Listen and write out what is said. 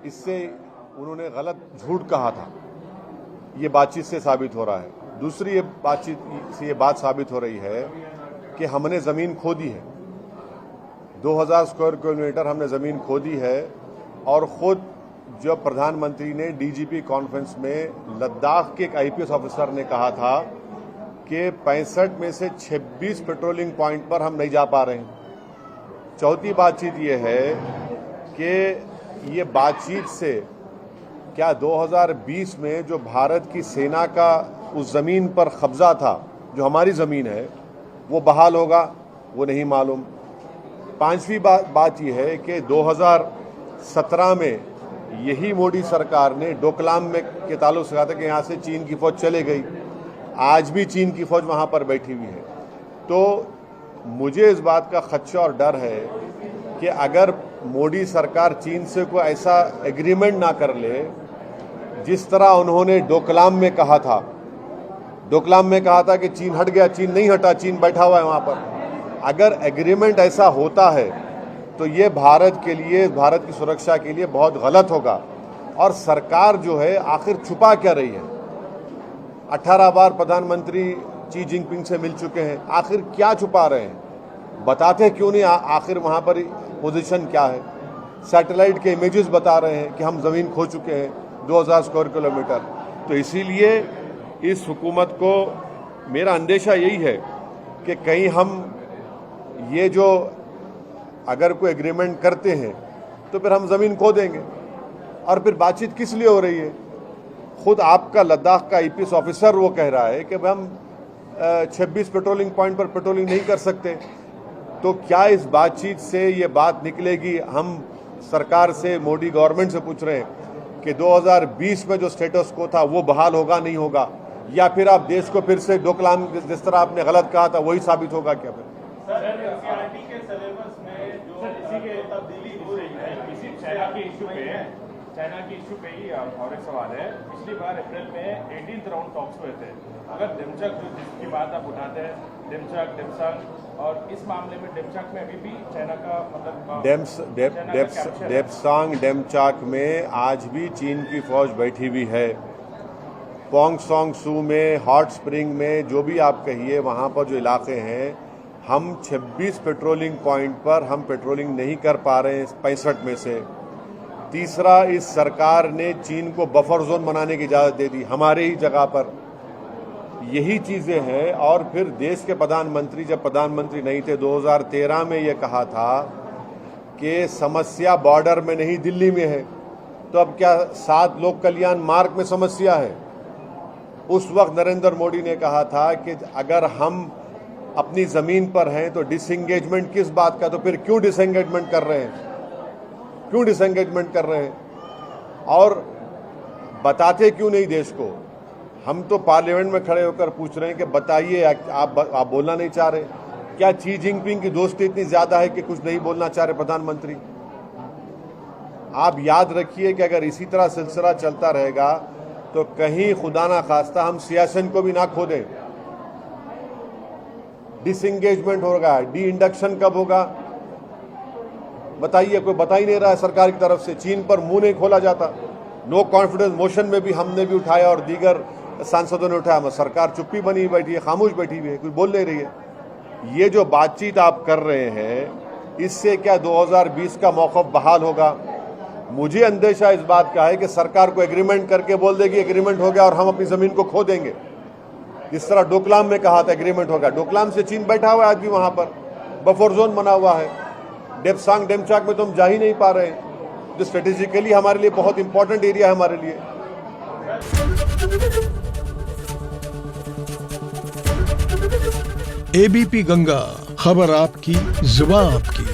इससे उन्होंने गलत झूठ कहा था, ये बातचीत से साबित हो रहा है। दूसरी ये बातचीत से ये बात साबित हो रही है कि हमने ज़मीन खो दी है, 2000 स्क्वायर किलोमीटर हमने ज़मीन खो दी है। और ख़ुद जब प्रधानमंत्री ने डीजीपी कॉन्फ्रेंस में लद्दाख के एक आईपीएस ऑफिसर ने कहा था कि 65 में से 26 पेट्रोलिंग पॉइंट पर हम नहीं जा पा रहे हैं। चौथी बातचीत ये है कि ये बातचीत से क्या 2020 में जो भारत की सेना का उस ज़मीन पर कब्जा था, जो हमारी ज़मीन है, वो बहाल होगा, वो नहीं मालूम। पांचवी बात यह है कि 2017 में यही मोदी सरकार ने डोकलाम में के ताल्लुक से कहा था कि यहाँ से चीन की फौज चले गई। आज भी चीन की फौज वहाँ पर बैठी हुई है। तो मुझे इस बात का खदशा और डर है कि अगर मोदी सरकार चीन से कोई ऐसा एग्रीमेंट ना कर ले जिस तरह उन्होंने डोकलाम में कहा था। डोकलाम में कहा था कि चीन हट गया, चीन नहीं हटा, चीन बैठा हुआ है वहाँ पर। अगर एग्रीमेंट ऐसा होता है तो ये भारत के लिए, भारत की सुरक्षा के लिए बहुत गलत होगा। और सरकार जो है आखिर छुपा क्या रही है? 18 बार प्रधानमंत्री शी जिनपिंग से मिल चुके हैं, आखिर क्या छुपा रहे हैं? बताते क्यों नहीं? आखिर वहाँ पर पोजीशन क्या है? सैटेलाइट के इमेजेस बता रहे हैं कि हम ज़मीन खो चुके हैं 2000 स्क्वायर किलोमीटर। तो इसीलिए इस हुकूमत को मेरा अंदेशा यही है कि कहीं हम ये जो अगर कोई एग्रीमेंट करते हैं तो फिर हम ज़मीन खो देंगे। और फिर बातचीत किस लिए हो रही है? खुद आपका लद्दाख का आईपीएस ऑफिसर वो कह रहा है कि हम 26 पेट्रोलिंग पॉइंट पर पेट्रोलिंग नहीं कर सकते। तो क्या इस बातचीत से ये बात निकलेगी? हम सरकार से, मोदी गवर्नमेंट से पूछ रहे हैं कि 2020 में जो स्टेटस को था वो बहाल होगा, नहीं होगा? या फिर आप देश को फिर से डोकलाम जिस तरह आपने गलत कहा था वही साबित होगा क्या? फिर एनसीईआरटी के सिलेबस में जो इसी के तब्दीली हो रही है, इसी चाइना के इशू पे ही और एक सवाल है। पिछली बार अप्रैल में 18th राउंड टॉक्स हुए थे। अगर डेमचक जिसकी बात आप उठाते हैं, डेमचक, और इस मामले में डेमचक में अभी भी चाइना का मतलब डेमचाक में आज भी चीन की फौज बैठी हुई है। पोंग सोंग सू में, हॉट स्प्रिंग में, जो भी आप कहिए, वहाँ पर जो इलाके हैं, हम 26 पेट्रोलिंग पॉइंट पर हम पेट्रोलिंग नहीं कर पा रहे हैं 65 में से। तीसरा, इस सरकार ने चीन को बफर जोन बनाने की इजाज़त दे दी हमारे ही जगह पर। यही चीज़ें हैं। और फिर देश के प्रधानमंत्री जब प्रधानमंत्री नहीं थे 2013 में ये कहा था कि समस्या बॉर्डर में नहीं दिल्ली में है। तो अब क्या 7 लोक कल्याण मार्ग में समस्या है? उस वक्त नरेंद्र मोदी ने कहा था कि अगर हम अपनी ज़मीन पर हैं तो डिसएंगेजमेंट किस बात का? तो फिर क्यों डिसएंगेजमेंट कर रहे हैं? क्यों डिसएंगेजमेंट कर रहे हैं? और बताते क्यों नहीं देश को? हम तो पार्लियामेंट में खड़े होकर पूछ रहे हैं कि बताइए, आप बोलना नहीं चाह रहे? क्या शी जिनपिंग की दोस्ती इतनी ज़्यादा है कि कुछ नहीं बोलना चाह रहे प्रधानमंत्री? आप याद रखिए कि अगर इसी तरह सिलसिला चलता रहेगा तो कहीं खुदा ना खास्ता हम सियासत को भी ना खो दें। डिसएंगेजमेंट होगा, डी इंडक्शन कब होगा? बताइए, कोई बता ही नहीं रहा है सरकार की तरफ से। चीन पर मुंह नहीं खोला जाता। नो कॉन्फिडेंस मोशन में भी हमने भी उठाया और दीगर सांसदों ने उठाया, सरकार चुप्पी बनी बैठी है, खामोश बैठी हुई है, कुछ बोल नहीं रही है। ये जो बातचीत आप कर रहे हैं, इससे क्या 2020 का मौक़िफ़ बहाल होगा? मुझे अंदेशा इस बात का है कि सरकार को एग्रीमेंट करके बोल देगी एग्रीमेंट हो गया और हम अपनी ज़मीन को खो देंगे। जिस तरह डोकलाम में कहा था एग्रीमेंट होगा। डोकलाम से चीन बैठा हुआ है आज भी, वहाँ पर बफर जोन बना हुआ है। डेप्सांग डेमचाक में तो हम जा ही नहीं पा रहे हैं, जो स्ट्रेटेजिकली हमारे लिए बहुत इंपॉर्टेंट एरिया है हमारे लिए। एबीपी गंगा, खबर आपकी, जुबान आपकी।